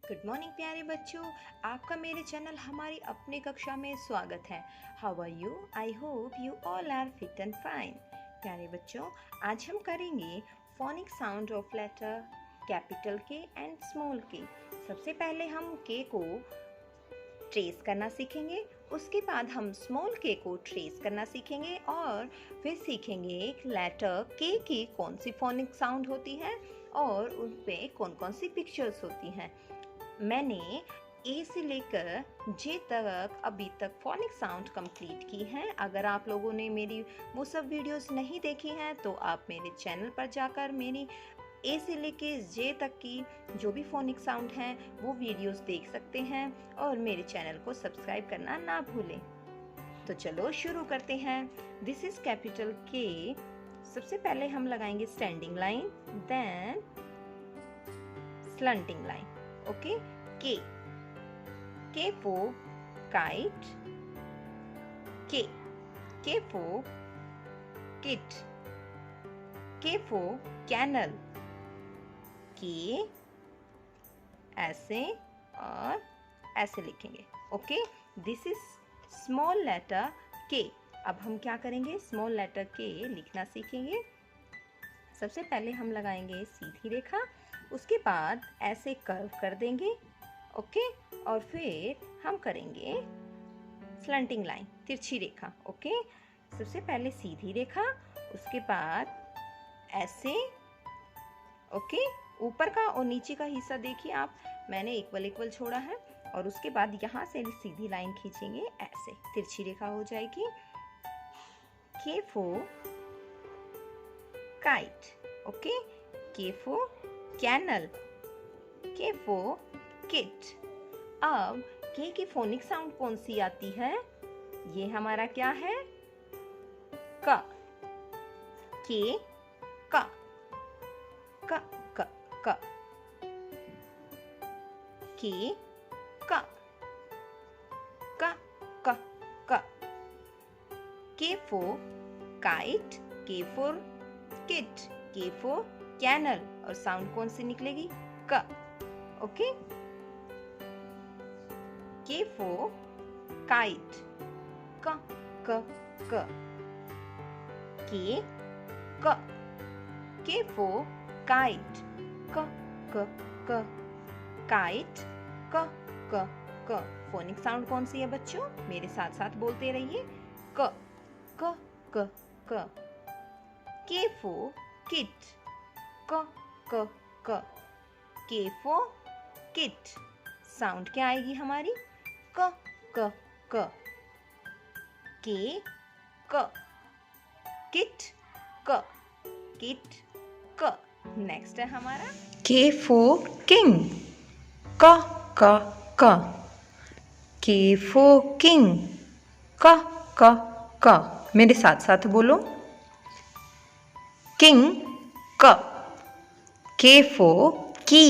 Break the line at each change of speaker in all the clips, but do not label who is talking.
Good morning प्यारे बच्चों, आपका मेरे चैनल हमारी अपनी कक्षा में स्वागत है। How are you? I hope you all are fit and fine. प्यारे बच्चों, आज हम करेंगे phonic sound of letter capital K and small K. सबसे पहले हम के को ट्रेस करना सीखेंगे, उसके बाद हम स्मॉल के को ट्रेस करना सीखेंगे और फिर सीखेंगे एक लेटर के की कौन सी फोनिक साउंड होती है और उन पे कौन कौन सी पिक्चर्स होती हैं। मैंने ए से लेकर जे तक अभी तक फोनिक साउंड कंप्लीट की हैं। अगर आप लोगों ने मेरी वो सब वीडियोस नहीं देखी हैं तो आप मेरे चैनल पर जाकर मेरी ए से लेके जे तक की जो भी फोनिक साउंड हैं वो वीडियोस देख सकते हैं और मेरे चैनल को सब्सक्राइब करना ना भूलें। तो चलो शुरू करते हैं। दिस इज कैपिटल के। सबसे पहले हम लगाएंगे standing line, then slanting line. Okay, K for kite, K for kit, K for canal, के ऐसे और ऐसे लिखेंगे। Okay, this is small letter K. अब हम क्या करेंगे, स्मॉल लेटर के लिखना सीखेंगे। सबसे पहले हम लगाएंगे सीधी रेखा, उसके बाद ऐसे कर्व कर देंगे। ओके, और फिर हम करेंगे स्लंटिंग लाइन, तिरछी रेखा। ओके, सबसे पहले सीधी रेखा, उसके बाद ऐसे। ओके, ऊपर का और नीचे का हिस्सा देखिए आप, मैंने इक्वल छोड़ा है और उसके बाद यहाँ से सीधी लाइन खींचेंगे, ऐसे तिरछी रेखा हो जाएगी। के फॉर काइट, ओके, के फॉर कैनल, के फॉर किट। अब के की फोनिक साउंड कौन सी आती है? ये हमारा क्या है? क। के क क क क के क क क क। के फॉर काइट, के फॉर किट, के फॉर कैनल, और साउंड कौन सी निकलेगी? क। ओके, के फॉर काइट, क क क। के फॉर काइट, क क क। काइट, क क क। फोनिक साउंड कौन सी है बच्चों? मेरे साथ साथ बोलते रहिए, क क क क। के फॉर किट, क क क। के फॉर किट, साउंड क्या आएगी हमारी? क क क। के क, किट क, किट क। नेक्स्ट है हमारा के फॉर किंग, क क क। के फॉर किंग, क क क। मेरे साथ साथ बोलो, किंग क। के फॉर की,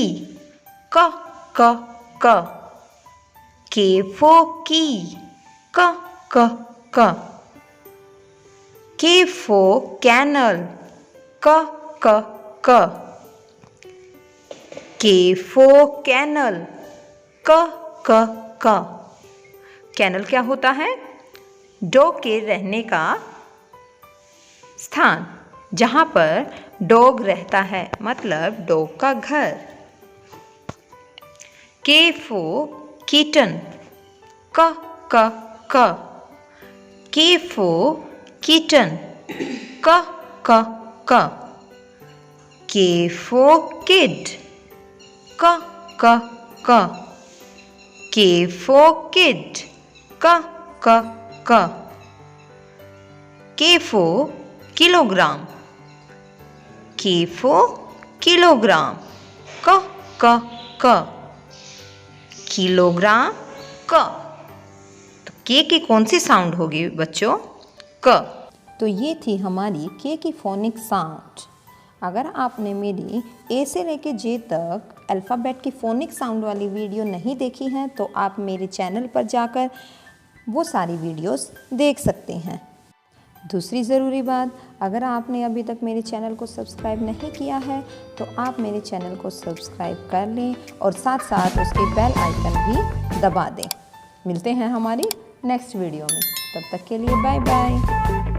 क क क। के फॉर की, क क क। के फॉर कैनल, क क क। के फॉर कैनल, क क क। कैनल क्या होता है? डॉग के रहने का स्थान, जहाँ पर डॉग रहता है, मतलब डॉग का घर। के फॉर किटन, क क क। के फॉर किटन, क क क। के फॉर किड, क क क। के फॉर किड, क क क। के फॉर किलोग्राम, के फॉर किलोग्राम, क क क। किलोग्राम, क। तो के की कौन सी साउंड होगी बच्चों? क। तो ये थी हमारी के की फोनिक साउंड। अगर आपने मेरी ए से लेके जे तक अल्फ़ाबेट की फोनिक साउंड वाली वीडियो नहीं देखी है तो आप मेरे चैनल पर जाकर वो सारी वीडियोस देख सकते हैं। दूसरी ज़रूरी बात, अगर आपने अभी तक मेरे चैनल को सब्सक्राइब नहीं किया है तो आप मेरे चैनल को सब्सक्राइब कर लें और साथ साथ उसके बेल आइकन भी दबा दें। मिलते हैं हमारी नेक्स्ट वीडियो में, तब तक के लिए बाय बाय।